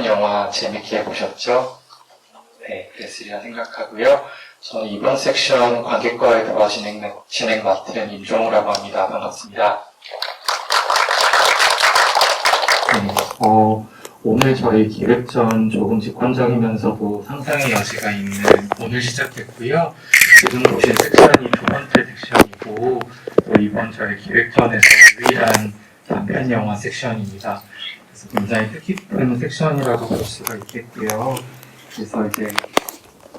영화 재밌게 보셨죠? 네, 그랬으리라 생각하고요. 저는 이번 섹션 관객과의 대화 진행 맡은 임종우라고 합니다. 반갑습니다. 네, 오늘 저희 기획전 조금 직관적이면서도 상상의 여지가 있는 오늘 시작했고요. 지금 보신 섹션이 두 번째 섹션이고 또 이번 저희 기획전에서 유일한 단편 영화 섹션입니다. 그래서 굉장히 뜻깊은 섹션이라고 볼 수가 있겠고요. 그래서 이제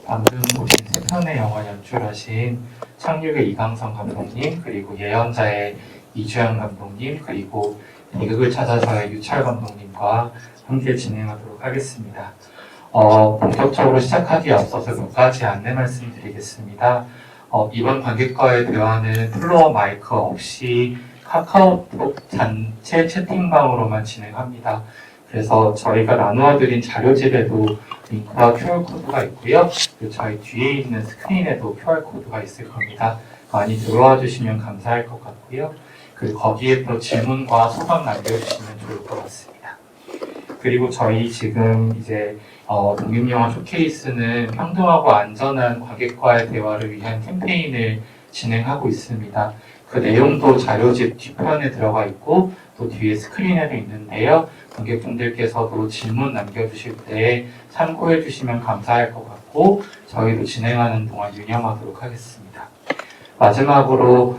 방금 보신 세 편의 영화 연출하신 착륙의 이강성 감독님, 그리고 예언자의 이주영 감독님, 그리고 비극을 찾아서의 유철 감독님과 함께 진행하도록 하겠습니다. 본격적으로 시작하기에 앞서서 몇 가지 안내 말씀드리겠습니다. 이번 관객과의 대화는 플로어 마이크 없이 카카오톡 단체 채팅방으로만 진행합니다. 그래서 저희가 나누어드린 자료집에도 링크와 QR코드가 있고요. 그리고 저희 뒤에 있는 스크린에도 QR코드가 있을 겁니다. 많이 들어와 주시면 감사할 것 같고요. 그리고 거기에 또 질문과 소감 남겨주시면 좋을 것 같습니다. 그리고 저희 지금 이제 독립영화 쇼케이스는 평등하고 안전한 관객과의 대화를 위한 캠페인을 진행하고 있습니다. 그 내용도 자료집 뒤편에 들어가 있고 또 뒤에 스크린에도 있는데요. 관객분들께서도 질문 남겨주실 때 참고해 주시면 감사할 것 같고 저희도 진행하는 동안 유념하도록 하겠습니다. 마지막으로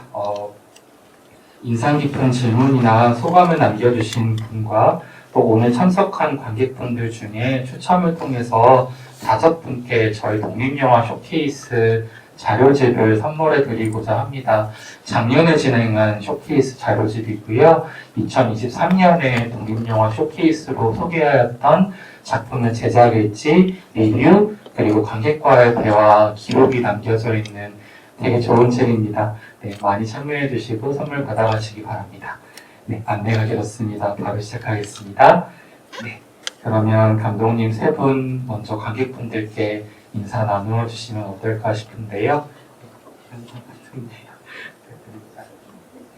인상 깊은 질문이나 소감을 남겨주신 분과 또 오늘 참석한 관객분들 중에 추첨을 통해서 5분께 저희 독립영화 쇼케이스 자료집을 선물해 드리고자 합니다. 작년에 진행한 쇼케이스 자료집이고요. 2023년에 독립영화 쇼케이스로 소개하였던 작품의 제작일지, 리뷰, 그리고 관객과의 대화 기록이 남겨져 있는 되게 좋은 책입니다. 네, 많이 참여해 주시고 선물 받아가시기 바랍니다. 네, 안내가 길었습니다. 바로 시작하겠습니다. 네, 그러면 감독님 세 분 먼저 관객분들께 인사 나누어 주시면 어떨까 싶은데요.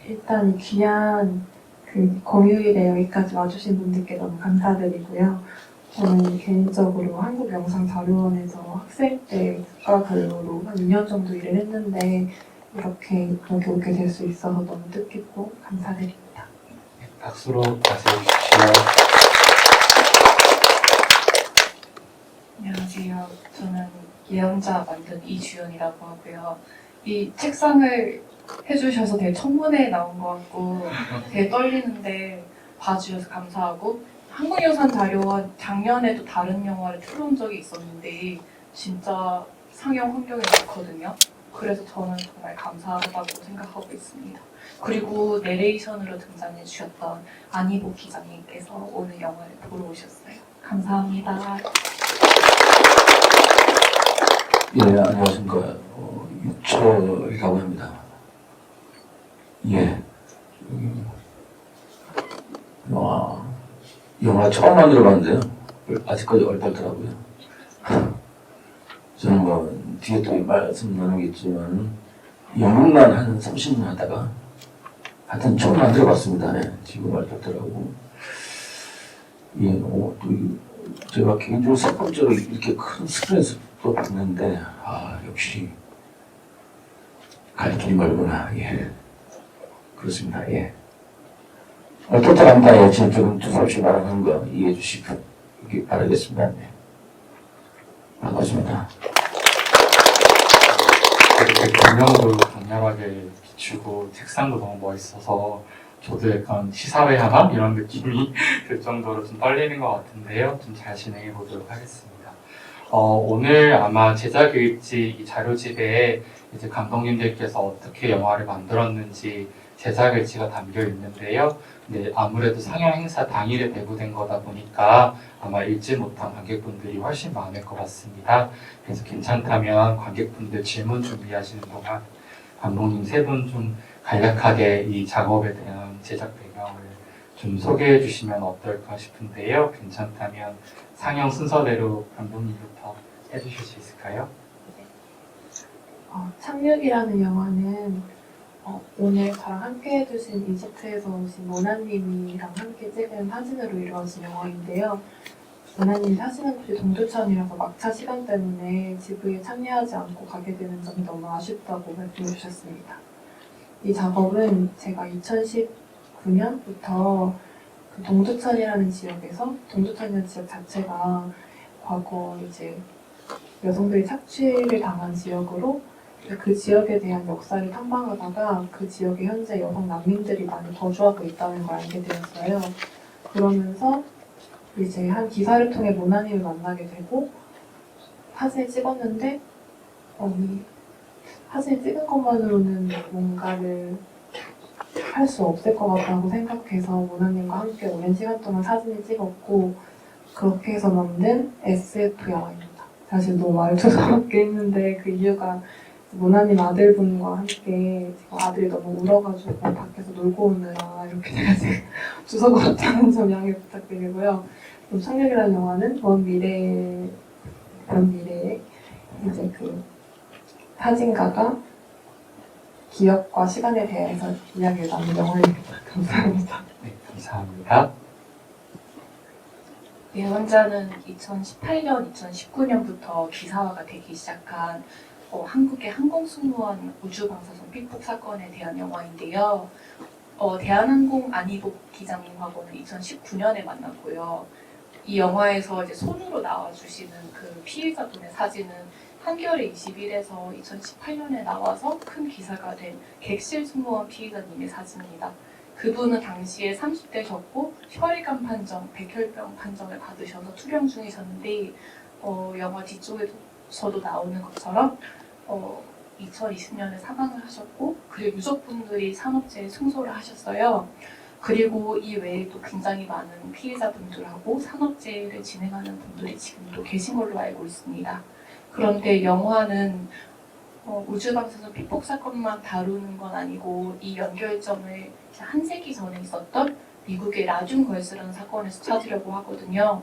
일단 귀한 공휴일에 여기까지 와주신 분들께 너무 감사드리고요. 저는 개인적으로 한국영상자료원에서 학생 때 국가별로로 한 2년 정도 일을 했는데 이렇게 여기 오게 될 수 있어서 너무 뜻깊고 감사드립니다. 네, 박수로 맞이해 주십시오. 안녕하세요. 저는 예언자 만든 이주연이라고 하고요. 이 책상을 해주셔서 되게 청문회에 나온 것 같고 되게 떨리는데 봐주셔서 감사하고 한국영상자료원 작년에도 다른 영화를 틀어온 적이 있었는데 진짜 상영 환경이 좋거든요. 그래서 저는 정말 감사하다고 생각하고 있습니다. 그리고 내레이션으로 등장해 주셨던 안희복 기자님께서 오늘 영화를 보러 오셨어요. 감사합니다. 예, 안녕하십니까. 유철이라고 합니다. 예. 영화 처음 만들어봤는데요. 아직까지 얼떨더라고요. 저는 뭐, 뒤에 또 말씀 나누겠지만, 연극만 한 30년 하다가, 하여튼 처음 만들어봤습니다. 네, 지금 얼떨더라고. 예, 또, 제가 개인적으로 첫 번째로 이렇게 큰 스크린에서 또 봤는데, 역시, 갈 길이 멀구나. 예. 그렇습니다. 예. 토탈합니다. 예. 지금 조금 두서없이 말하는 거 이해해 주시기 바라겠습니다. 네. 반갑습니다. 이렇게 조명도 강렬하게 비추고 책상도 너무 멋있어서 저도 약간 시사회 하나? 이런 느낌이 들 정도로 좀 떨리는 것 같은데요. 좀 잘 진행해 보도록 하겠습니다. 오늘 아마 제작일지 이 자료집에 이제 감독님들께서 어떻게 영화를 만들었는지 제작일지가 담겨 있는데요. 근데 아무래도 상영 행사 당일에 배부된 거다 보니까 아마 읽지 못한 관객분들이 훨씬 많을 것 같습니다. 그래서 괜찮다면 관객분들 질문 준비하시는 동안 감독님 세 분 좀 간략하게 이 작업에 대한 제작 배경을 좀 소개해 주시면 어떨까 싶은데요. 괜찮다면 상영 순서대로 감독님부터 해주실 수 있을까요? 착륙이라는 영화는 오늘 저랑 함께 해주신 이집트에서 오신 모나님이랑 함께 찍은 사진으로 이루어진 영화인데요. 은하님이 사시는 곳이 동두천이라서 막차 시간 때문에 GV에 참여하지 않고 가게 되는 점이 너무 아쉽다고 말씀해 주셨습니다. 이 작업은 제가 2019년부터 그 동두천이라는 지역에서, 동두천이라는 지역 자체가 과거 이제 여성들이 착취를 당한 지역으로, 그 지역에 대한 역사를 탐방하다가 그 지역에 현재 여성 난민들이 많이 거주하고 있다는 걸 알게 되었어요. 그러면서 이제 한 기사를 통해 모나님을 만나게 되고 사진을 찍었는데 이 사진 찍은 것만으로는 뭔가를 할 수 없을 것 같다고 생각해서 모나님과 함께 오랜 시간 동안 사진을 찍었고, 그렇게 해서 만든 SF 영화입니다. 사실 너무 말투스럽게 했는데 그 이유가 모나님 아들분과 함께 지금 아들이 너무 울어가지고 밖에서 놀고 오느라 이렇게 돼가지고 주석으로 점 양해 부탁드리고요. 그럼 청력이라는 영화는 먼 미래에 이제 그 사진가가 기억과 시간에 대해서 이야기를 나눈 영화입니다. 감사합니다. 네, 감사합니다. 예언자는 2018년, 2019년부터 기사화가 되기 시작한 한국의 항공승무원 우주방사선 픽폭 사건에 대한 영화인데요. 대한항공 안희복 기장님하고는 2019년에 만났고요. 이 영화에서 이제 손으로 나와주시는 그 피해자분의 사진은 한겨레 21에서 2018년에 나와서 큰 기사가 된 객실 승무원 피해자님의 사진입니다. 그분은 당시에 30대셨고 혈관 판정, 백혈병 판정을 받으셔서 투병 중이셨는데 영화 뒤쪽에서도 나오는 것처럼 2020년에 사망을 하셨고, 그리고 유족분들이 산업재해 승소를 하셨어요. 그리고 이 외에도 굉장히 많은 피해자분들하고 산업재해를 진행하는 분들이 지금도 계신 걸로 알고 있습니다. 그런데 영화는 우주방사선 픽폭 사건만 다루는 건 아니고 이 연결점을 한 세기 전에 있었던 미국의 라준 걸스라는 사건에서 찾으려고 하거든요.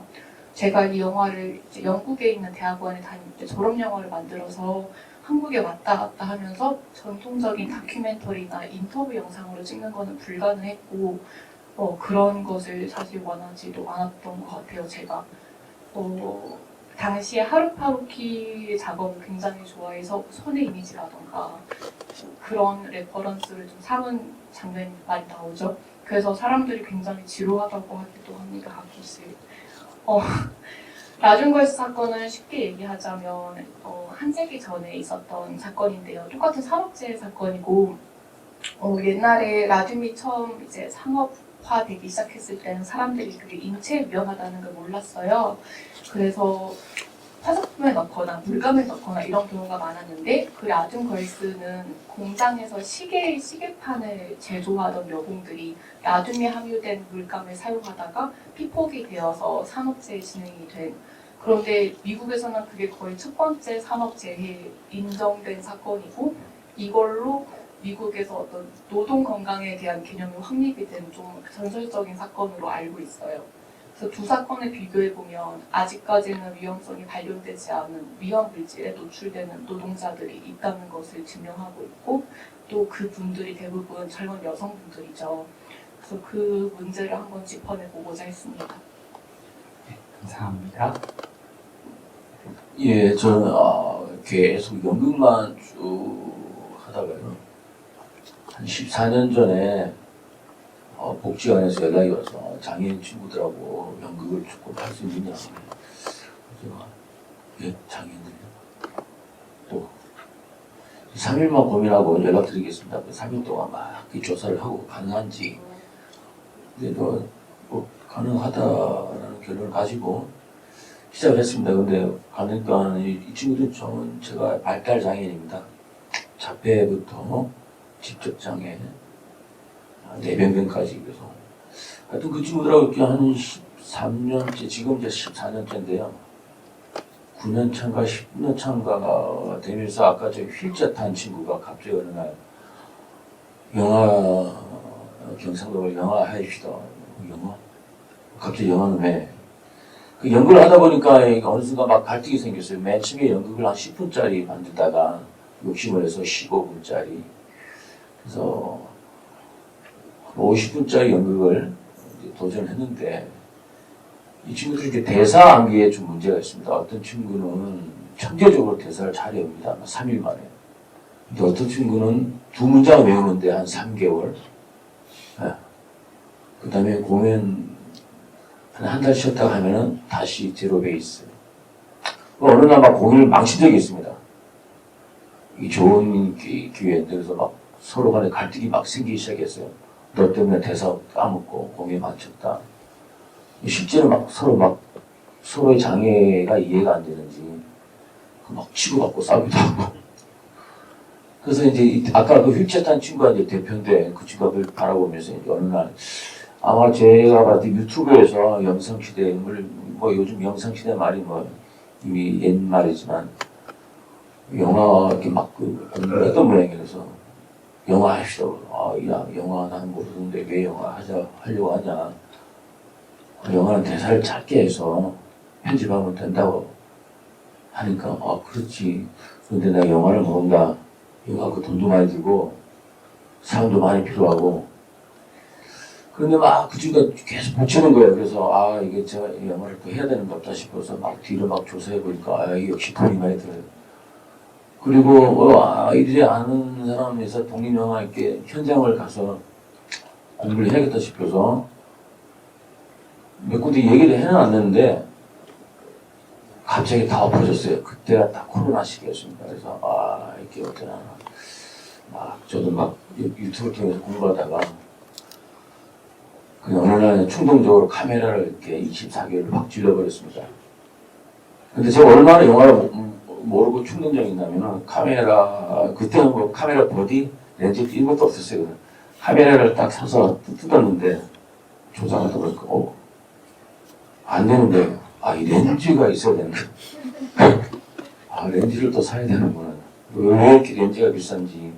제가 이 영화를 이제 영국에 있는 대학원에 다닐 때 졸업 영화를 만들어서 한국에 왔다 갔다 하면서 전통적인 다큐멘터리나 인터뷰 영상으로 찍는 거는 불가능했고 그런 것을 사실 원하지도 않았던 것 같아요. 제가 당시에 하루파루키 작업을 굉장히 좋아해서 손의 이미지라던가 그런 레퍼런스를 좀 삼은 장면이 많이 나오죠. 그래서 사람들이 굉장히 지루하다고 하기도 합니다. 가끔씩. 라준걸스 사건은 쉽게 얘기하자면 한 세기 전에 있었던 사건인데요. 똑같은 산업재해 사건이고 옛날에 라듐이 처음 이제 상업화되기 시작했을 때는 사람들이 그게 인체에 위험하다는 걸 몰랐어요. 그래서 화장품에 넣거나 물감을 넣거나 이런 경우가 많았는데 그 라듐걸스는 공장에서 시계판을 제조하던 여공들이 라듐이 함유된 물감을 사용하다가 피폭이 되어서 산업재해 진행이 된, 그런데 미국에서는 그게 거의 첫 번째 산업재해 인정된 사건이고, 이걸로 미국에서 어떤 노동 건강에 대한 개념이 확립이 된 좀 전설적인 사건으로 알고 있어요. 그래서 두 사건을 비교해보면 아직까지는 위험성이 발견되지 않은 위험 물질에 노출되는 노동자들이 있다는 것을 증명하고 있고, 또 그분들이 대부분 젊은 여성분들이죠. 그래서 그 문제를 한번 짚어내보고자 했습니다. 네, 감사합니다. 예, 저는 계속 연극만 쭉 하다가요. 한 14년 전에 복지관에서 연락이 와서 장애인 친구들하고 연극을 조금 할 수 있느냐. 제가 예, 장애인들이요. 또 3일만 고민하고 연락드리겠습니다. 3일 동안 막 조사를 하고 가능한지. 근데 뭐 가능하다라는 결론을 가지고 시작을 했습니다. 근데 가니까 이 친구들 전 제가 발달 장애인입니다. 자폐부터 지적 장애, 뇌병변까지. 그래서 하여튼 그 친구들하고 이렇게 한 13년째, 지금 이제 14년째인데요. 9년 차인가 10년 차인가가 되면서 아까 저 휠체어 탄 친구가 갑자기 어느 날 영화 경상도를 영화 해줍시다. 영화? 갑자기 영화는 왜? 그 연극을 하다 보니까 어느 순간 막 갈등이 생겼어요. 맨 처음에 연극을 한 10분짜리 만들다가 욕심을 해서 15분짜리. 그래서 50분짜리 연극을 이제 도전했는데 이 친구들이 이제 대사 암기에 좀 문제가 있습니다. 어떤 친구는 천재적으로 대사를 잘 외웁니다. 3일 만에. 근데 어떤 친구는 2문장을 외우는데 한 3개월. 그 다음에 공연 한 달 쉬었다가 하면은 다시 제로 베이스. 어느 날 막 공연을 망친 적이 있습니다. 이 좋은 기회인데 그래서 막 서로 간에 갈등이 막 생기기 시작했어요. 너 때문에 대사 까먹고 공연 망쳤다. 실제로 막 서로의 장애가 이해가 안 되는지 막 치고받고 싸우기도 하고. 그래서 이제 아까 그 휠체어 탄 친구가 이제 대표인데 그 친구를 바라보면서 이제 어느 날 아마 제가 봤을 때 유튜브에서 영상시대물 뭐 요즘 영상시대 말이 뭐 이미 옛말이지만 영화 이렇게 막 했던 모양이라서 영화 합시다. 야 영화 난 모르는데 왜 영화 하려고 하냐. 영화는 대사를 짧게 해서 편집하면 된다고 하니까 그렇지. 그런데 내가 영화를 모른다. 영화 그 돈도 많이 들고 사람도 많이 필요하고 그런데 막 그 친구가 계속 붙이는 거예요. 그래서 이게 제가 이 영화를 또 해야 되는 것 같다 싶어서 막 뒤로 막 조사해 보니까 이게 역시 돈이 많이 들어요. 그리고 아이들이 아는 사람에서 독립영화 이렇게 현장을 가서 공부를 해야겠다 싶어서 몇 군데 얘기를 해놨는데 갑자기 다 엎어졌어요. 그때가 딱 코로나 시기였습니다. 그래서 이게 어쩌나 막 저도 막 유튜브를 통해서 공부하다가 그냥 어느 날 충동적으로 카메라를 이렇게 24개를 확 질러버렸습니다. 근데 제가 얼마나 영화를 모르고 충동적이냐면은 그때는 뭐 카메라 보디, 렌즈 이런 것도 없었어요. 카메라를 딱 사서 뜯었는데 조작하다 보니까 안 되는데 이 렌즈가 있어야 되는데 렌즈를 또 사야 되는구나. 왜 이렇게 렌즈가 비싼지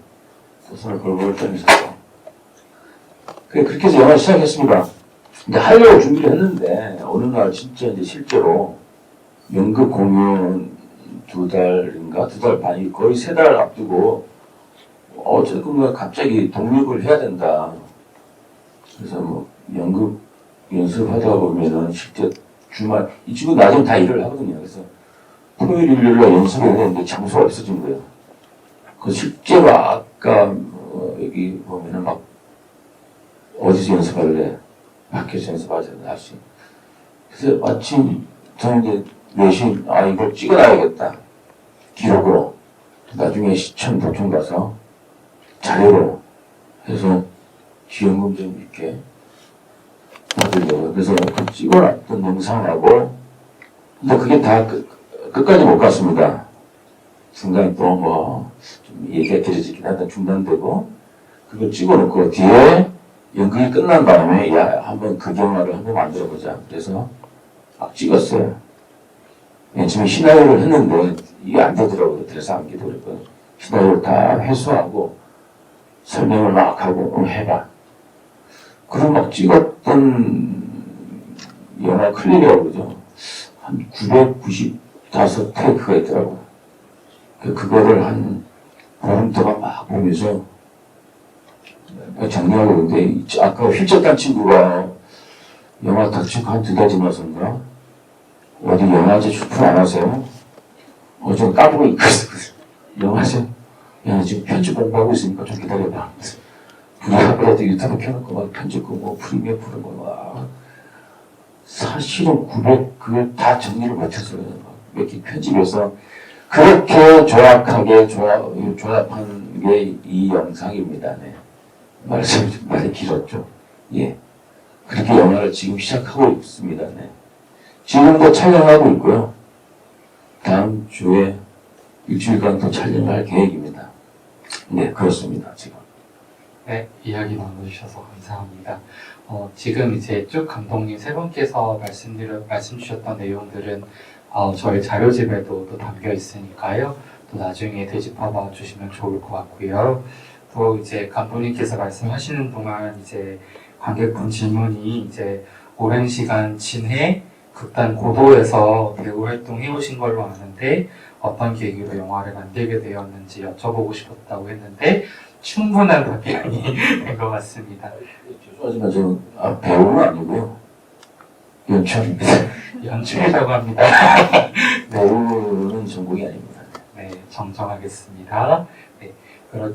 또 손을 벌벌 떨면서 그렇게 해서 영화를 시작했습니다. 근데 하려고 준비를 했는데 어느 날 진짜 이제 실제로 연극 공연 2달인가 2달 반이 거의 3달 앞두고 어쨌든 갑자기 독립을 해야 된다. 그래서 뭐 연극 연습하다 보면은 실제 주말 이 친구 나중에 다 일을 하거든요. 그래서 토요일 일요일날 연습을 했는데 장소가 없어진 거예요. 그 실제로 아까 여기 보면은 막 어디서 연습할래? 밖에서 연습하자는 날씨. 그래서 마침 저는 이제 내신 이걸 찍어놔야겠다. 기록으로. 나중에 시청 도청 가서 자료로 해서 지원금 좀 이렇게 받으려고요. 그래서 그 찍어놨던 영상하고 근데 그게 다 끝까지 못 갔습니다. 중간에 또 뭐 좀 얘기가 길어지긴 하다 중단되고 그걸 찍어놓고 뒤에 연극이 끝난 다음에 한번 그 영화를 한번 만들어보자. 그래서 막 찍었어요. 맨 처음에 시나리오를 했는데 이게 안 되더라고요. 그래서 안 되더라고요. 시나리오를 다 회수하고 설명을 막 하고 해봐. 그럼 막 찍었던 영화 클립이라고 그러죠. 한 995테이크가 있더라고요. 그거를 한 보름 동안 막 보면서 정리하고 있는데 아까 휠체어 탄 친구가 영화 다치고 한 2달 지나서인가 어디 영화제 출품 안 하세요? 좀 까보고 있거든요. 영화제 지금 편집 공부하고 있으니까 좀 기다려봐. 우리가 유튜브 켜놓고 막 편집 공부 프리미어 프로고 막 사실은 그걸 다 정리를 못해서 몇 개 편집해서 그렇게 조약하게 조합한 게 이 영상입니다. 네. 말씀이 좀 많이 길었죠. 예. 그렇게 영화를 지금 시작하고 있습니다. 네. 지금도 촬영하고 있고요. 다음 주에 일주일간 더 촬영할 계획입니다. 네, 그렇습니다. 지금. 네, 이야기 나눠주셔서 감사합니다. 지금 이제 쭉 감독님 세 분께서 말씀 주셨던 내용들은 저희 자료집에도 또 담겨 있으니까요. 또 나중에 되짚어봐 주시면 좋을 것 같고요. 또 이제 감독님께서 말씀하시는 동안 이제 관객분 질문이 이제 오랜 시간 진해 극단 고도에서 배우 활동해 오신 걸로 아는데 어떤 계기로 영화를 만들게 되었는지 여쭤보고 싶었다고 했는데 충분한 답변이 된 것 같습니다. 죄송하지만 저는 배우는 아니고요. 연출입니다. 연출이라고 합니다. 배우는 전공이 아닙니다. 네, 정정하겠습니다. 네,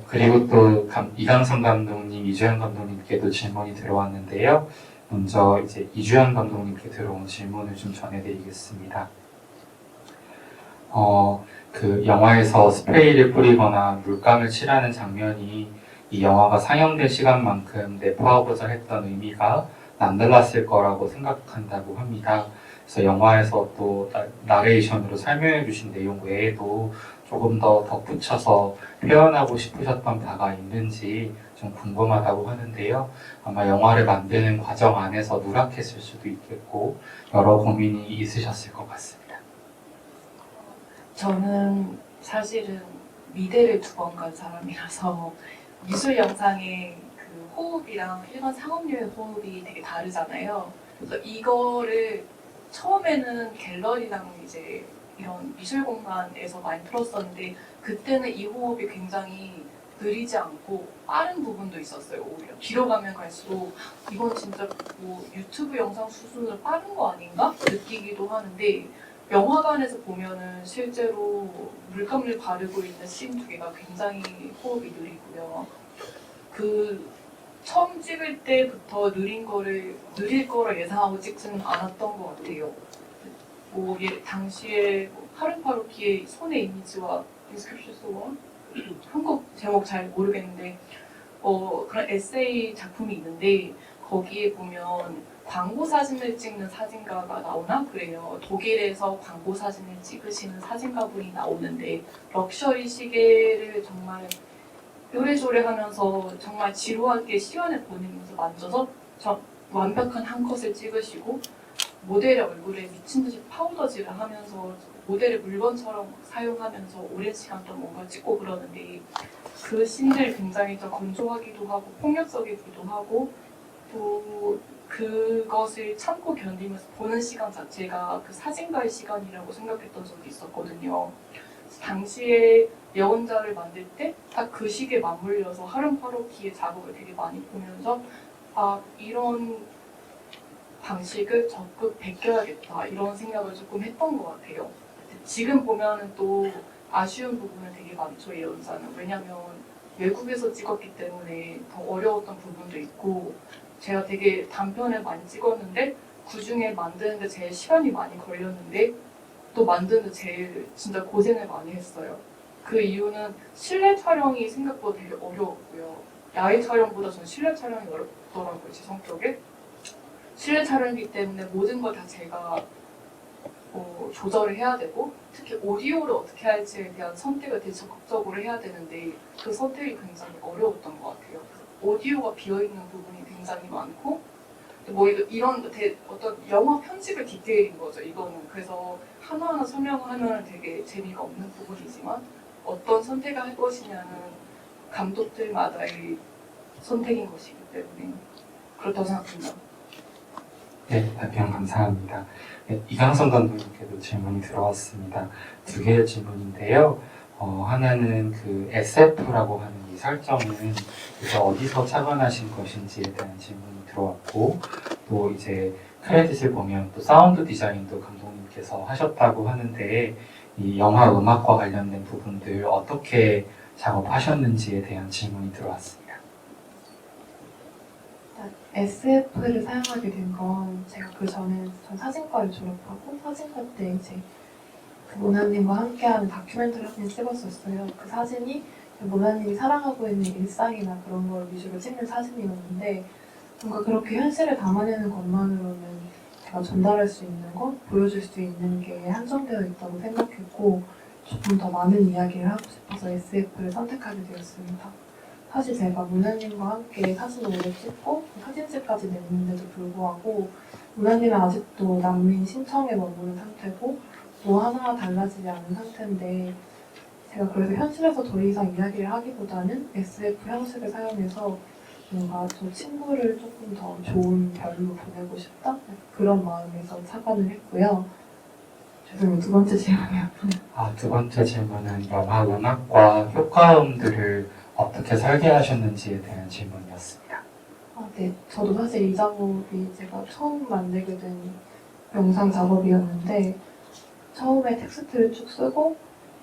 그리고 또 이강성 감독님, 이주연 감독님께도 질문이 들어왔는데요. 먼저 이제 이주연 감독님께 들어온 질문을 좀 전해드리겠습니다. 그 영화에서 스프레이를 뿌리거나 물감을 칠하는 장면이 이 영화가 상영된 시간만큼 내포하고자 했던 의미가 남달랐을 거라고 생각한다고 합니다. 그래서 영화에서 또 나레이션으로 설명해 주신 내용 외에도 조금 더 덧붙여서 표현하고 싶으셨던 바가 있는지 좀 궁금하다고 하는데요. 아마 영화를 만드는 과정 안에서 누락했을 수도 있겠고 여러 고민이 있으셨을 것 같습니다. 저는 사실은 미대를 2번 간 사람이라서 미술 영상의 그 호흡이랑 일반 상업용의 호흡이 되게 다르잖아요. 그래서 이거를 처음에는 갤러리랑 이제 이런 미술 공간에서 많이 풀었었는데 그때는 이 호흡이 굉장히 느리지 않고 빠른 부분도 있었어요. 오히려 뒤로 가면 갈수록 이건 진짜 뭐 유튜브 영상 수준으로 빠른 거 아닌가 느끼기도 하는데 영화관에서 보면은 실제로 물감을 바르고 있는 씬 2개가 굉장히 호흡이 느리고요. 그 처음 찍을 때부터 느릴 거라 예상하고 찍지는 않았던 것 같아요. 뭐 당시에 하루파루키의 손의 이미지와 디스크립션스와 한국 제목 잘 모르겠는데 그런 에세이 작품이 있는데 거기에 보면 광고 사진을 찍는 사진가가 나오나 그래요. 독일에서 광고 사진을 찍으시는 사진가분이 나오는데 럭셔리 시계를 정말 요래조래 하면서 정말 지루하게 시간을 보내면서 만져서 완벽한 한 컷을 찍으시고 모델의 얼굴에 미친 듯이 파우더질을 하면서 모델의 물건처럼 사용하면서 오랜 시간 동안 뭔가 찍고 그러는데 그 씬들이 굉장히 좀 건조하기도 하고 폭력적이기도 하고 또 그것을 참고 견디면서 보는 시간 자체가 그 사진가의 시간이라고 생각했던 적이 있었거든요. 당시에 예언자를 만들 때 딱 그 시기에 맞물려서 하rum파로키의 작업을 되게 많이 보면서 이런 방식을 적극 베껴야겠다 이런 생각을 조금 했던 것 같아요. 지금 보면은 또 아쉬운 부분은 되게 많죠, 예언자는. 왜냐면 외국에서 찍었기 때문에 더 어려웠던 부분도 있고 제가 되게 단편을 많이 찍었는데 그 중에 만드는데 제일 시간이 많이 걸렸는데 또 만드는데 제일 진짜 고생을 많이 했어요. 그 이유는 실내 촬영이 생각보다 되게 어려웠고요. 야외 촬영보다 저는 실내 촬영이 어렵더라고요, 제 성격에. 실내 촬영이기 때문에 모든 걸 다 제가 조절을 해야 되고 특히 오디오를 어떻게 할지에 대한 선택을 되게 적극적으로 해야 되는데 그 선택이 굉장히 어려웠던 것 같아요. 오디오가 비어있는 부분이 굉장히 많고 뭐 이런 어떤 영화 편집의 디테일인 거죠, 이거는. 그래서 하나하나 설명을 하면 되게 재미가 없는 부분이지만 어떤 선택을 할 것이냐는 감독들마다의 선택인 것이기 때문에 그렇다고 생각합니다. 네, 답변 감사합니다. 네, 이강성 감독님께도 질문이 들어왔습니다. 2개의 질문인데요. 하나는 그 SF라고 하는 이 설정은 그래서 어디서 착안하신 것인지에 대한 질문이 들어왔고, 또 이제 크레딧을 보면 또 사운드 디자인도 감독님께서 하셨다고 하는데 이 영화 음악과 관련된 부분들 어떻게 작업하셨는지에 대한 질문이 들어왔습니다. SF를 사용하게 된 건 제가 그 전에 전 사진과를 졸업하고 사진과 때 이제 그 모나님과 함께하는 다큐멘터리 사진을 찍었었어요. 그 사진이 모나님이 살아가고 있는 일상이나 그런 걸 위주로 찍는 사진이었는데 뭔가 그렇게 현실을 담아내는 것만으로는 제가 전달할 수 있는 것, 보여줄 수 있는 게 한정되어 있다고 생각했고 조금 더 많은 이야기를 하고 싶어서 SF를 선택하게 되었습니다. 사실 제가 문화님과 함께 사진을 오래 찍고 사진집까지 냈는데도 불구하고 문화님은 아직도 난민 신청에 머무는 상태고 뭐 하나 달라지지 않은 상태인데 제가 그래서 현실에서 더 이상 이야기를 하기보다는 SF 형식을 사용해서 뭔가 저 친구를 조금 더 좋은 별로 보내고 싶다? 그런 마음에서 착안을 했고요. 죄송해요. 2번째 질문이요. 2번째 질문은 영화 음악과 효과음들을 어떻게 설계하셨는지에 대한 질문이었습니다. 네. 저도 사실 이 작업이 제가 처음 만들게 된 영상 작업이었는데 처음에 텍스트를 쭉 쓰고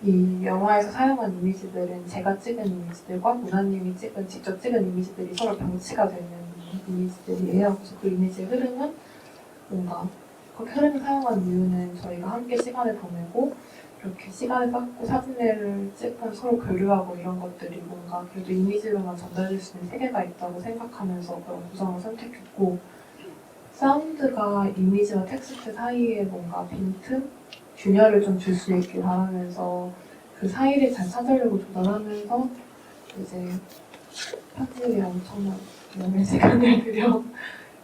이 영화에서 사용한 이미지들은 제가 찍은 이미지들과 문화님이 직접 찍은 이미지들이 서로 병치가 되는 이미지들이에요. 그래서 그 이미지의 흐름은 뭔가 그렇게 흐름을 사용한 이유는 저희가 함께 시간을 보내고 이렇게 시간을 갖고 사진을 찍고 서로 교류하고 이런 것들이 뭔가 그래도 이미지로만 전달될 수 있는 세계가 있다고 생각하면서 그런 구성을 선택했고 사운드가 이미지와 텍스트 사이에 뭔가 빈틈? 균열을 좀 줄 수 있길 바라면서 그 사이를 잘 찾으려고 조절하면서 이제 편집에 엄청난 오랜 시간을 들여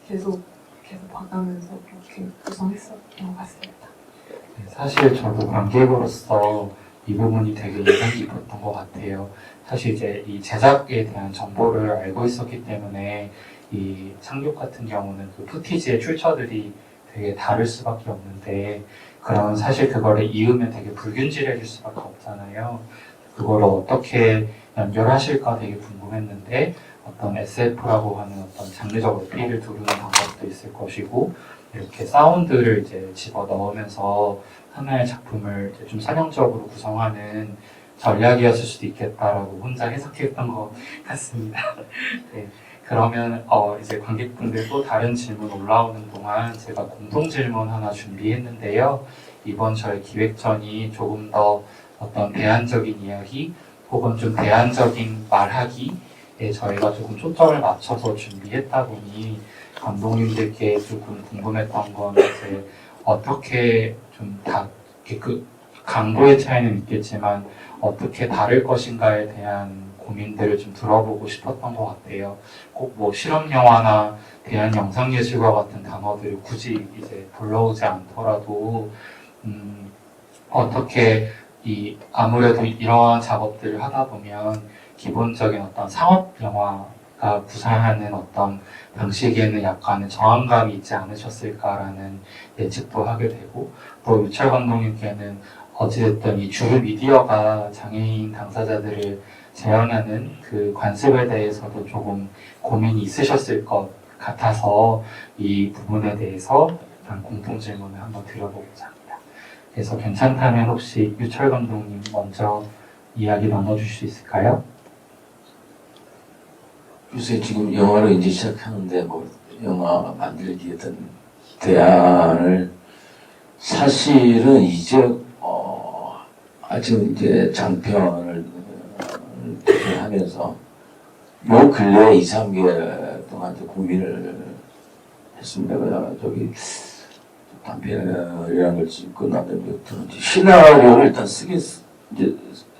계속 봐가면서 그렇게 구성했었던 것 같습니다. 네, 사실 저도 관객으로서 이 부분이 되게 인상 깊었던 것 같아요. 사실 이제 이 제작에 대한 정보를 알고 있었기 때문에 이 상륙 같은 경우는 그 푸티지의 출처들이 되게 다를 수밖에 없는데 그러면 사실 그거를 이으면 되게 불균질해질 수밖에 없잖아요. 그거를 어떻게 연결하실까 되게 궁금했는데 어떤 SF라고 하는 어떤 장르적 어필을 두르는 방법도 있을 것이고 이렇게 사운드를 이제 집어 넣으면서 하나의 작품을 이제 좀 선형적으로 구성하는 전략이었을 수도 있겠다라고 혼자 해석했던 것 같습니다. 네. 그러면 이제 관객분들도 다른 질문 올라오는 동안 제가 공통 질문 하나 준비했는데요. 이번 저희 기획전이 조금 더 어떤 대안적인 이야기 혹은 좀 대안적인 말하기에 저희가 조금 초점을 맞춰서 준비했다 보니 감독님들께 조금 궁금했던 건 이제 어떻게 좀 다 그 강도의 차이는 있겠지만 어떻게 다를 것인가에 대한 고민들을 좀 들어보고 싶었던 것 같아요. 꼭 뭐 실험 영화나 대한 영상 예술과 같은 단어들을 굳이 이제 불러오지 않더라도 어떻게 아무래도 이러한 작업들을 하다 보면 기본적인 어떤 상업 영화가 구사하는 어떤 방식에는 약간의 저항감이 있지 않으셨을까라는 예측도 하게 되고 또 유철 감독님께는 어찌됐든 이 주류 미디어가 장애인 당사자들을 재현하는 그 관습에 대해서도 조금 고민이 있으셨을 것 같아서 이 부분에 대해서 공통 질문을 한번 드려보고자 합니다. 그래서 괜찮다면 혹시 유철 감독님 먼저 이야기 나눠주실 수 있을까요? 요새 지금 영화를 이제 시작하는데 뭐 영화 만들기에 어떤 대안을 사실은 이제 아직 이제 장편을 하면서 요 근래 2, 3개월 동안 고민을 했습니다. 저기 단편이라는 걸 찍고 나면부터 시나리오를 일단 이제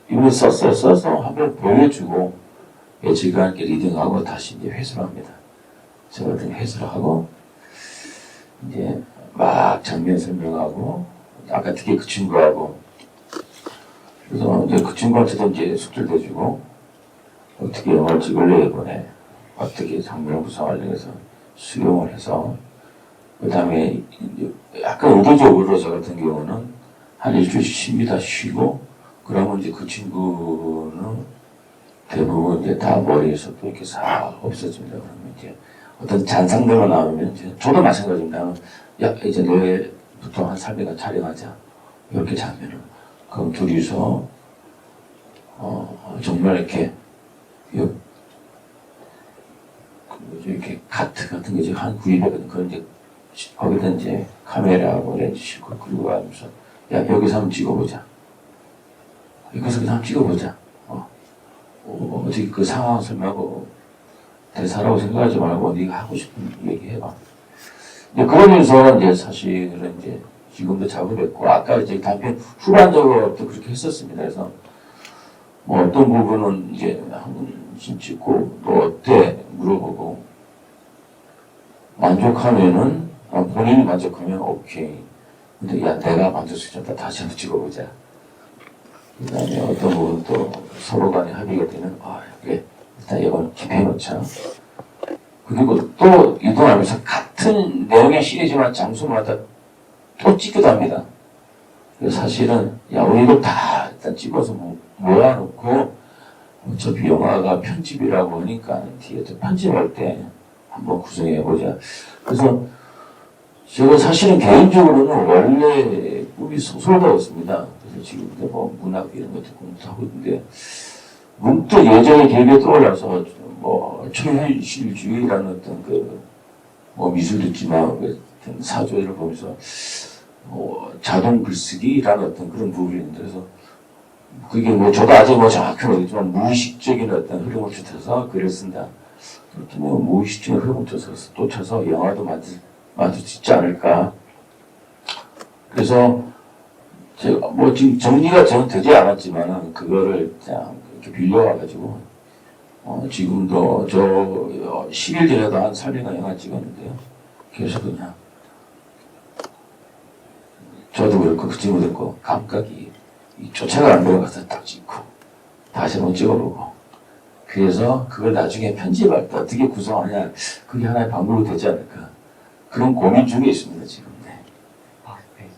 이미 써서 한번 보여주고 제가 이렇게 리딩하고 다시 이제 회수를 합니다. 제가 회수를 하고 이제 막 장면 설명하고 아까 특히 그 친구하고 그래서 이제 그 친구한테도 이제 숙제를 내주고 어떻게 영화를 찍을래 이번에 어떻게 장면을 구성하려고 해서 수용을 해서 그 다음에 약간 의도적으로 저 같은 경우는 한 일주일씩 쉽니다. 쉬고 그러면 이제 그 친구는 대부분 이제 다 머리에서 또 이렇게 싹 없어집니다. 그러면 이제 어떤 잔상들만 나오면 이제 저도 마찬가지입니다. 야 이제 내일부터 한 3일간 촬영하자 이렇게 장면을 그럼 둘이서 정말 이렇게 이렇게 카트 같은 게 이제 한 900원 그런 이제 거기다 이제 카메라하고 렌즈 싣고 끌고 가면서 야 여기서 한번 찍어보자. 여기서 그냥 한번 찍어보자. 어떻게 그 상황 설명하고 대사라고 생각하지 말고 네가 하고 싶은 얘기 해봐. 이제 그러면서 이제 사실은 이제 지금도 작업했고 아까 이제 단편 후반적으로 또 그렇게 했었습니다. 그래서 뭐 어떤 부분은 이제 한 번씩 찍고 또 어때 물어보고 만족하면은 본인이 만족하면 오케이. 근데 야 내가 만족시켰다 다시 한번 찍어보자. 그 다음에 어떤 부분 또 서로 간에 합의가 되면 그래 일단 이건 기대해놓자. 그리고 또 이동하면서 같은 내용의 시리즈만 장소마다 또 찍기도 합니다. 그래서 사실은 야 우리 이거 다 일단 찍어서 모아놓고 어차피 영화가 편집이라고 하니까 뒤에 또 편집할 때 한번 구성해보자. 그래서 제가 사실은 개인적으로는 원래 꿈이 소설가였습니다. 그래서 지금도 뭐 문학 이런 것도 공부하고 있는데 문득 예전의 기억에 떠올라서 뭐 초현실주의라는 어떤 뭐 미술도 있지만 어떤 사조를 보면서 뭐 자동 글쓰기라는 어떤 그런 부분이 있는데 그래서 그게 뭐 저도 아직 뭐 정확히 모르겠지만 무의식적인 어떤 흐름을 쫓아서 글을 쓴다. 그렇다면 무의식적인 흐름을 쫓아서 영화도 만들 수 있지 않을까. 그래서 제가 뭐 지금 정리가 저는 되지 않았지만은 그거를 그냥 이렇게 빌려와가지고 지금도 저 10일 전에도 한 3일간 영화 찍었는데요. 계속 그냥 저도 그렇고 그 친구도 그렇고 감각이 쫓아가 안 들어가서 딱 찍고 다시 한번 찍어보고 그래서 그걸 나중에 편집할 때 어떻게 구성하냐 그게 하나의 방법으로 되지 않을까 그런 고민 중에 있습니다 지금. 네. 네.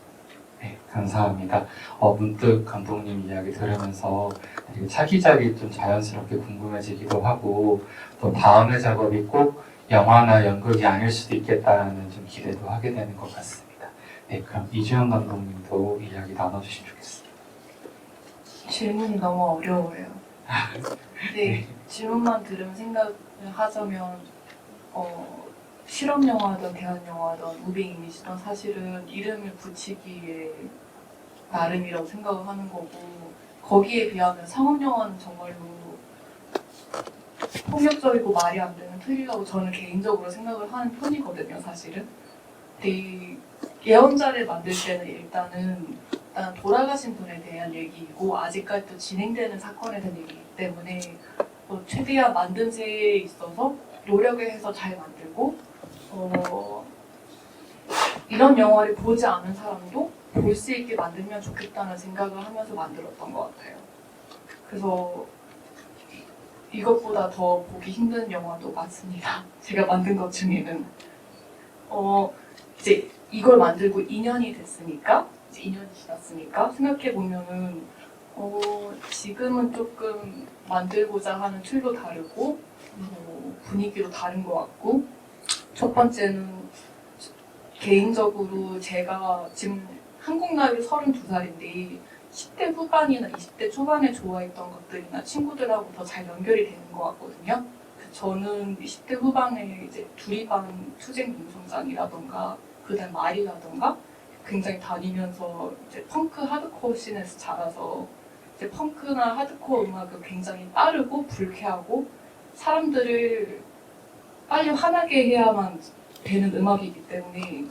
네, 감사합니다. 문득 감독님 이야기 들으면서 되게 차기작이 좀 자연스럽게 궁금해지기도 하고 또 다음의 작업이 꼭 영화나 연극이 아닐 수도 있겠다는 좀 기대도 하게 되는 것 같습니다. 네, 그럼 이주연 감독님도 이야기 나눠주시면 좋겠습니다. 질문이 너무 어려워요. 근데 질문만 들으면 생각을 하자면 실험 영화든 대한 영화든 무빙 이미지든 사실은 이름을 붙이기에 나름이라고 생각을 하는 거고 거기에 비하면 상업 영화는 정말로 폭력적이고 말이 안 되는 틀리라고 저는 개인적으로 생각을 하는 편이거든요, 사실은. 근데 이 예언자를 만들 때는 일단 돌아가신 분에 대한 얘기이고 아직까지도 진행되는 사건에 대한 얘기이기 때문에 최대한 만든 새에 있어서 노력을 해서 잘 만들고 이런 영화를 보지 않은 사람도 볼 수 있게 만들면 좋겠다는 생각을 하면서 만들었던 것 같아요. 그래서 이것보다 더 보기 힘든 영화도 많습니다. 제가 만든 것 중에는 이제 이걸 만들고 2년이 됐으니까 이제 2년이 지났으니까 생각해 보면은 지금은 조금 만들고자 하는 틀도 다르고 분위기도 다른 것 같고 첫 번째는 개인적으로 제가 지금 한국 나이로 32살인데 10대 후반이나 20대 초반에 좋아했던 것들이나 친구들하고 더 잘 연결이 되는 것 같거든요. 저는 20대 후반에 이제 두리반 투쟁 농성장이라던가 그다음 말이라던가 굉장히 다니면서 이제 펑크 하드코어 씬에서 자라서 이제 펑크나 하드코어 음악은 굉장히 빠르고 불쾌하고 사람들을 빨리 화나게 해야만 되는 음악이기 때문에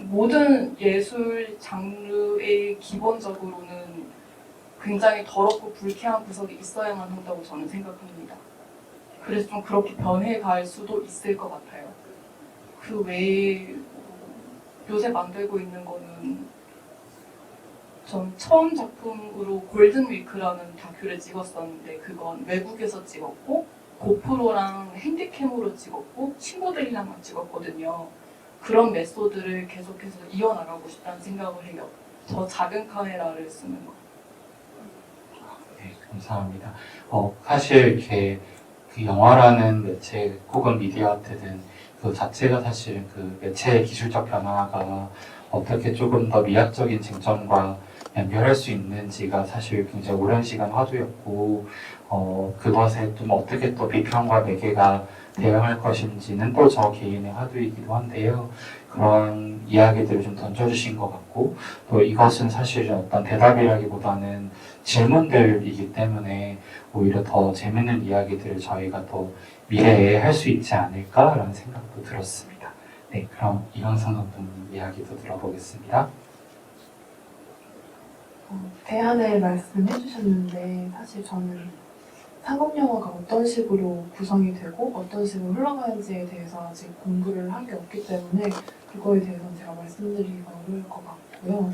모든 예술 장르의 기본적으로는 굉장히 더럽고 불쾌한 구석이 있어야만 한다고 저는 생각합니다. 그래서 좀 그렇게 변해갈 수도 있을 것 같아요. 그 외에 요새 만들고 있는 거는 전 처음 작품으로 골든 위크라는 다큐를 찍었었는데 그건 외국에서 찍었고 고프로랑 핸디캠으로 찍었고 친구들이랑만 찍었거든요. 그런 메소드를 계속해서 이어나가고 싶다는 생각을 해요. 더 작은 카메라를 쓰는 거. 네, 감사합니다. 사실 이렇게 그 영화라는 매체 혹은 미디어 아트든 그 자체가 사실 그 매체의 기술적 변화가 어떻게 조금 더 미학적인 쟁점과 연결할 수 있는지가 사실 굉장히 오랜 시간 화두였고 그것에 좀 어떻게 또 비평과 매개가 대응할 것인지는 또 저 개인의 화두이기도 한데요. 그런 이야기들을 좀 던져주신 것 같고 또 이것은 사실 어떤 대답이라기보다는 질문들이기 때문에 오히려 더 재밌는 이야기들을 저희가 또 미래에 할 수 있지 않을까라는 생각도 들었습니다. 네, 그럼 이광선 감독님 이야기도 들어보겠습니다. 대안을 말씀해 주셨는데 사실 저는 상업 영화가 어떤 식으로 구성이 되고 어떤 식으로 흘러가는지에 대해서 아직 공부를 한 게 없기 때문에 그거에 대해서는 제가 말씀드리기가 어려울 것 같고요.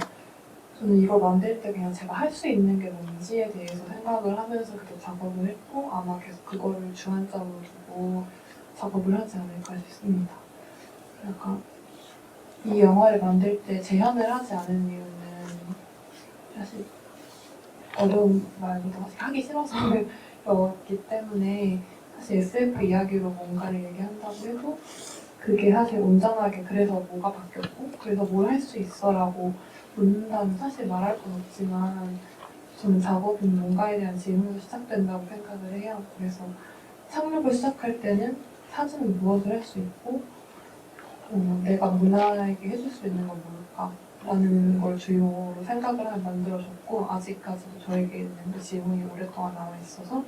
저는 이걸 만들 때 그냥 제가 할 수 있는 게 뭔지에 대해서 생각을 하면서 계속 작업을 했고 아마 계속 그거를 주안점으로 두고 작업을 하지 않을까 싶습니다. 약간 이 영화를 만들 때 재현을 하지 않은 이유는 사실 어려운 말보다 하기 싫어서 였기 때문에 사실 SF 이야기로 뭔가를 얘기한다고 해도 그게 사실 온전하게 그래서 뭐가 바뀌었고 그래서 뭘 할 수 있어라고 묻는다면 사실 말할 건 없지만 저는 작업은 뭔가에 대한 질문으로 시작된다고 생각을 해요. 그래서 상륙을 시작할 때는 사진은 무엇을 할 수 있고 내가 문화에게 해줄 수 있는 건 뭘까? 라는 걸 주요로 생각을 하며 만들어졌고 아직까지도 저에게는 그 질문이 오랫동안 남아있어서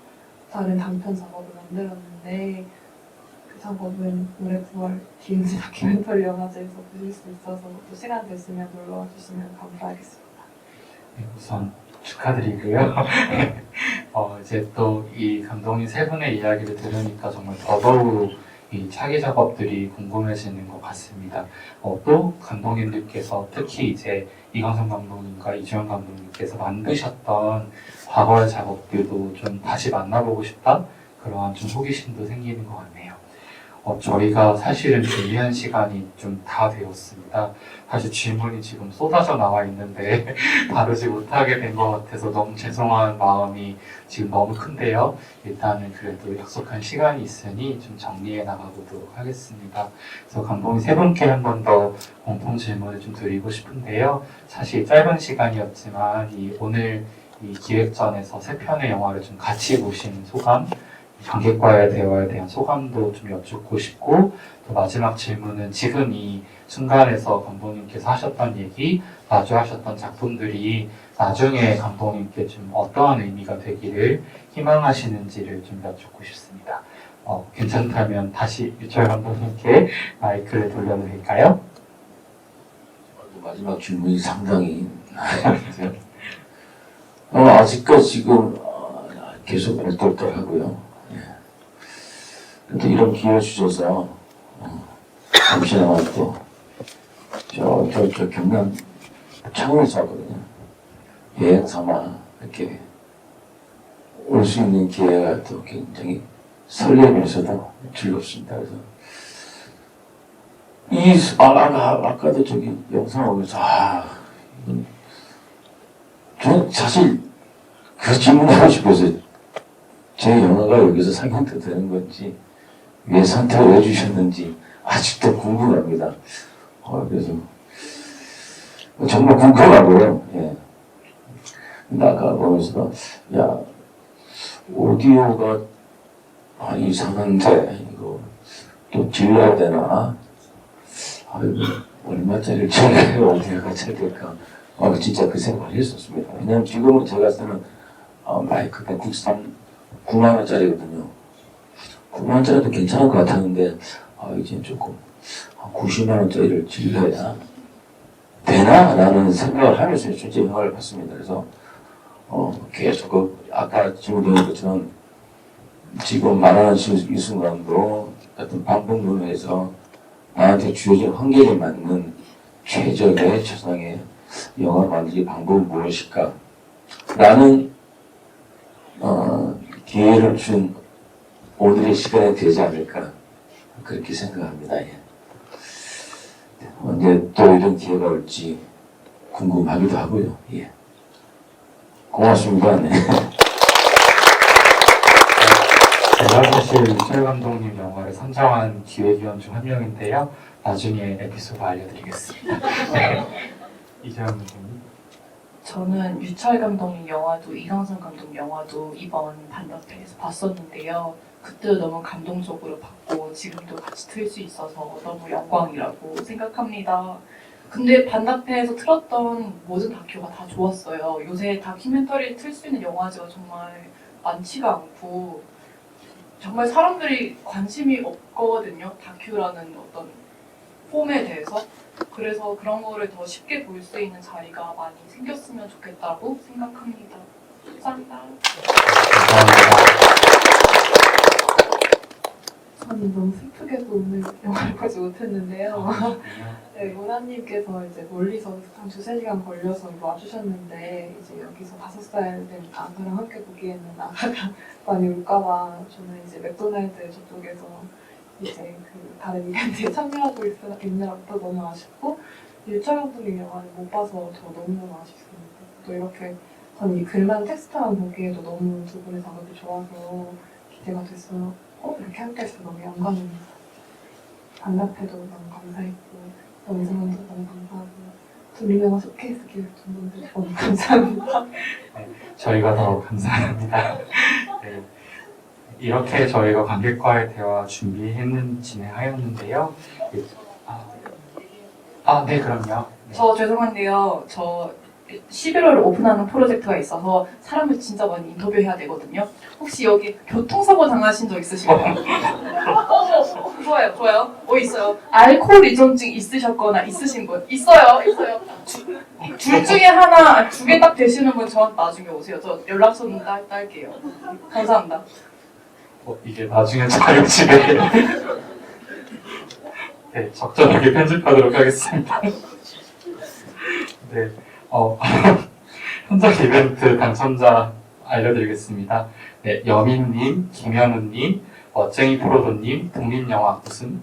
다른 단편 작업을 만들었는데 그 작업은 올해 9월 기은지 다큐멘터리 영화제에서 보실 수 있어서 또 시간 되시면 놀러와 주시면 감사하겠습니다. 네, 우선 축하드리고요. 이제 또 이 감독님 세 분의 이야기를 들으니까 정말 더더욱 이 차기 작업들이 궁금해지는 것 같습니다. 또 감독님들께서 특히 이제 이광석 감독님과 이주연 감독님께서 만드셨던 과거의 작업들도 좀 다시 만나보고 싶다? 그러한 좀 호기심도 생기는 것 같네요. 저희가 사실은 준비한 시간이 좀 다 되었습니다. 사실 질문이 지금 쏟아져 나와 있는데 다루지 못하게 된 것 같아서 너무 죄송한 마음이 지금 너무 큰데요. 일단은 그래도 약속한 시간이 있으니 좀 정리해 나가보도록 하겠습니다. 그래서 감독님 세 분께 한 번 더 공통 질문을 좀 드리고 싶은데요. 사실 짧은 시간이었지만 오늘 이 기획전에서 세 편의 영화를 좀 같이 보신 소감, 관객과의 대화에 대한 소감도 좀 여쭙고 싶고, 또 마지막 질문은 지금 이 순간에서 감독님께서 하셨던 얘기, 마주하셨던 작품들이 나중에 감독님께 좀 어떠한 의미가 되기를 희망하시는지를 좀 여쭙고 싶습니다. 괜찮다면 다시 유철 감독님께 마이크를 돌려도 될까요? 마지막 질문이 상당히 아직까지 지금 계속 얼떨떨하고요. 또 이런 기회 주셔서 잠시나마 또 저 경남 창원에서 왔거든요. 여행 삼아 이렇게 올 수 있는 기회가 또 굉장히 설레면서도 즐겁습니다. 그래서 아까도 저기 영상 보면서 저는 사실 그 질문하고 싶어서 제 영화가 여기서 상영도 되는 건지 왜 선택을 해주셨는지 아직도 궁금합니다. 그래서 정말 궁금하고요. 예. 근데 아까 보면서 오디오가 이상한데 이거 또 질러야 되나? 이거 얼마짜리를 질러야 오디오가 잘 될까? 진짜 그 생각을 했었습니다. 왜냐면 지금은 제가 쓰는 마이크가 국산 9만 원짜리거든요. 9만 원짜리도 괜찮을 것 같았는데 이제 조금 90만 원짜리를 질러야 되나? 라는 생각을 하면서 실제 영화를 봤습니다. 그래서 계속 아까 질문드린 것처럼 지금 말하는 이 순간도 어떤 방법론에서 나한테 주어진 환경에 맞는 최적의 최상의 영화 만들기 방법은 무엇일까? 라는 기회를 준 오늘의 시간이 되지 않을까 그렇게 생각합니다. 예. 언제 또 이런 기회가 올지 궁금하기도 하고요. 예. 고맙습니다. 네. 제가 사실 유철 감독님 영화를 선정한 기획위원 중 한 명인데요. 나중에 에피소드 알려드리겠습니다. 이재현 감독님. 저는 유철 감독님 영화도 이광석 감독 영화도 이번 반납회에서 봤었는데요. 그때도 너무 감동적으로 봤고 지금도 같이 틀 수 있어서 너무 영광이라고 생각합니다. 근데 반납회에서 틀었던 모든 다큐가 다 좋았어요. 요새 다큐멘터리를 틀 수 있는 영화제가 정말 많지가 않고 정말 사람들이 관심이 없거든요. 다큐라는 어떤 폼에 대해서. 그래서 그런 거를 더 쉽게 볼 수 있는 자리가 많이 생겼으면 좋겠다고 생각합니다. 감사합니다. 감사합니다. 저는 너무 슬프게도 오늘 영화를 보지 못했는데요. 네, 모나님께서 이제 멀리서 한 2-3시간 걸려서 와주셨는데 이제 여기서 5살 된 아가랑 함께 보기에는 아가가 많이 울까봐 저는 이제 맥도날드 저쪽에서 이제 그 다른 이벤트에 참여하고 있느라부터 너무 아쉽고 유철 감독님 영화를 못 봐서 저 너무너무 아쉽습니다. 또 이렇게 저는 이 글만 텍스트만 보기에도 너무 두 분의 작업이 좋아서 기대가 됐어요. 이렇게 함께 해서 너무 영광입니다. 반갑게도 너무 감사했고 영상도 너무 감사하고 두리명화 쇼케이스 기획진분들 너무 감사합니다. 저희가 더 감사합니다. 네. 이렇게 저희가 관객과의 대화 진행하였는데요. 네, 그럼요. 네. 저 죄송한데요. 저 11월에 오픈하는 프로젝트가 있어서 사람을 진짜 많이 인터뷰해야 되거든요. 혹시 여기 교통사고 당하신 적 있으실까요? 좋아요. 있어요. 알코올依存증 있으셨거나 있으신 분? 있어요. 둘 중에 하나, 두 개 딱 되시는 분 저한테 나중에 오세요. 저 연락처는 딸게요. 감사합니다. 이게 나중에 자유집에 네, 적절하게 편집하도록 하겠습니다. 네, 현장 이벤트 당첨자 알려드리겠습니다. 네, 여민님, 김현우님, 멋쟁이 프로도님, 독립영화 무슨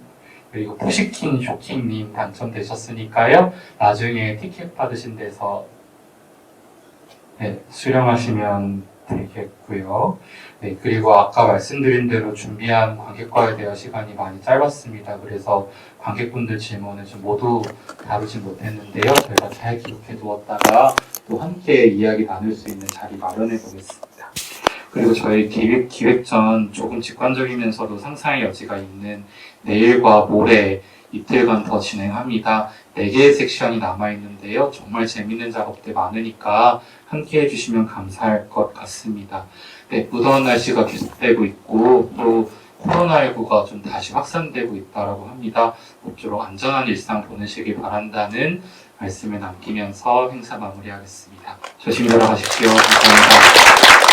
그리고 푸시킹 쇼킹님 당첨되셨으니까요. 나중에 티켓 받으신 데서 네, 수령하시면 되겠고요. 네, 그리고 아까 말씀드린 대로 준비한 관객과에 대한 시간이 많이 짧았습니다. 그래서 관객분들 질문을 좀 모두 다루진 못했는데요. 저희가 잘 기록해 두었다가 또 함께 이야기 나눌 수 있는 자리 마련해 보겠습니다. 그리고 저희 기획전 조금 직관적이면서도 상상의 여지가 있는 내일과 모레 이틀간 더 진행합니다. 4개의 섹션이 남아있는데요. 정말 재밌는 작업들 많으니까 함께 해주시면 감사할 것 같습니다. 네, 무더운 날씨가 계속되고 있고 또 코로나19가 좀 다시 확산되고 있다고 합니다. 모쪼록 안전한 일상 보내시길 바란다는 말씀을 남기면서 행사 마무리하겠습니다. 조심히 들어가십시오. 감사합니다.